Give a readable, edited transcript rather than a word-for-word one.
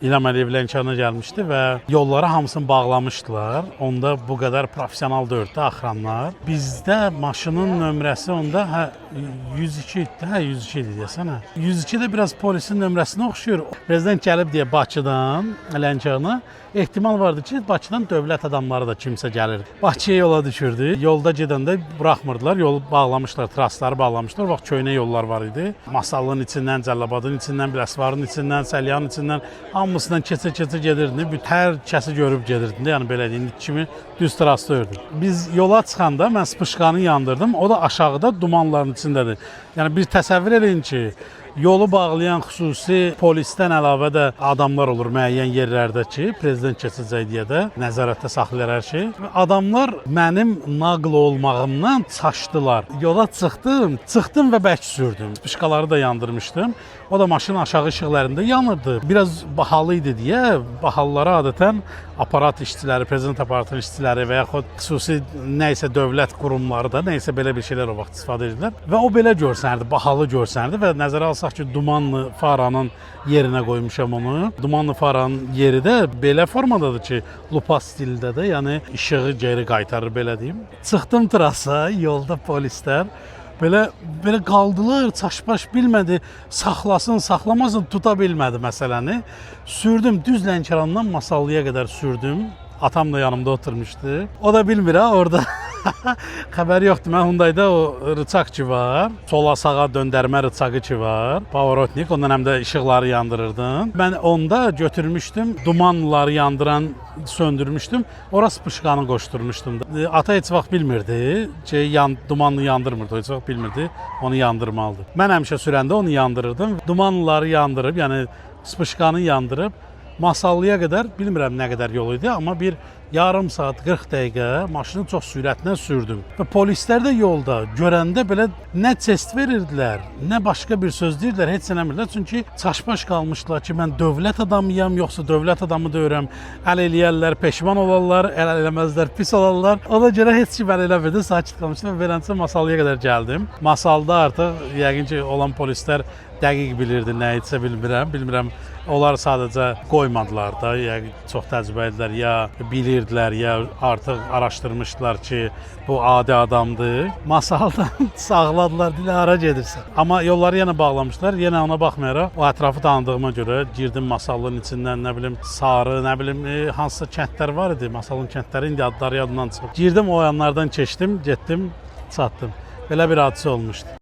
İlham Əliyev Lənkərana gəlmişdi və yolları hamısını bağlamışdılar. Onda bu qədər professional deyildi axıranlar. Bizdə maşının nömrəsi onda 102 idi, 102 idi desənə. 102 də biraz polisin nömrəsinə oxşuyur. Prezident gəlib deyə Bakıdan Lənkərana ehtimal vardı ki, Bakıdan dövlət adamları da kimsə gəlirdi. Bakıya yola düşürdü. Yolda gedəndə buraxmırdılar. Yolu bağlamışlar, trasları bağlamışlar. Vaxt köhnə yollar var idi. Masallının içindən, Cəlilabadın içindən, Biləsuvarın içindən, Səlyanın içindən hamısından keçə-keçə gedirdi. Hər kəsi görüb gedirdi. Yəni belə deyim, kimi düz trasda ördü. Biz yola çıxanda mən spışkanı yandırdım. O da aşağıda dumanların içindədir. Yəni bir təsəvvür edin ki, yolu bağlayan xüsusi polisdən əlavə də adamlar olur müəyyən yerlərdə ki, prezident keçəcək deyə də nəzarətdə saxlayır hər şey. Adamlar mənim naql olmağımdan çaşdılar. Yola çıxdım və bərk sürdüm. Spışkaları da yandırmışdım. O da maşının aşağı işıqlarında yanırdı. Biraz bahalı idi deyə bahalılara adətən aparat işçiləri, prezident aparatının işçiləri və yaxud xüsusi nəysə dövlət qurumları da nəysə belə bir şeylər o vaxt istifadə edirlər. Və o belə görsənirdi, bahalı görsənirdi və nəzərə alsaq ki, dumanlı faranın yerinə qoymuşam onu. Dumanlı faranın yeri də belə formadadır ki, lupa stildə də, yəni işığı geri qaytarır belə deyim. Çıxdım trasa, yolda polislər belə qaldılar, çaşbaş bilmədi, saxlasın, saxlamasın, tuta bilmədi məsələni. Sürdüm, düz Lənkərandan Masallıya qədər sürdüm. Atam da yanımda oturmuşdu. O da bilmir ha orada. Xəbəri yoxdur. Mən Hyundai'da o rıçaq ki var. Sola sağa döndərmə rıçağı ki var. Pavorotnik. Ondan həm də işıqları yandırırdım. Mən onda götürmüşdüm. Dumanları yandıran söndürmüşdüm. Ora spışkanı qoşdurmuşdum. Ata heç vaxt bilmirdi ki, dumanlı yandırmırdı. Heç vaxt bilmirdi. Onu yandırmalıdır. Mən həmişə sürəndə onu yandırırdım. Dumanlıları yandırıb, yəni spışkanı yandırıb Masallıya qədər, bilmirəm nə qədər yol idi, amma bir yarım saat, 40 dəqiqə maşını çox sürətlə sürdüm. Və polislər də yolda görəndə belə nə test verirdilər, nə başqa bir söz deyirdilər, heç eləmirdilər. Çünki çaşbaş qalmışdılar ki, mən dövlət adamıyam, yoxsa dövlət adamı deyirəm. Əl eləyərlər, peşman olarlar, əl eləməzlər, pis olarlar. Ona görə heç kim əl eləmirdi, sakit qalmışdım. Beləncə Masallıya qədər gəldim. Masalda artıq yəqin ki, olan polislər dəqiq bilirdi, nə etsə bilmirəm. Onlar sadəcə qoymadılar da, yəqin çox təcrübəlilər, ya bilirdilər, ya artıq araşdırmışdılar ki, bu adi adamdır. Masaldan sağladılar, dilə hara gedirsən. Amma yolları yenə bağlamışlar, yenə ona baxmayaraq, o ətrafı tanıdığıma görə girdim Masallının içindən, nə bilim, Sarı, nə bilim, hansısa kəndlər var idi, Masallının kəndləri indi adları yadımdan çıxıb. Girdim, o yanlardan keçdim, getdim, çatdım. Belə bir hadisə olmuşdu.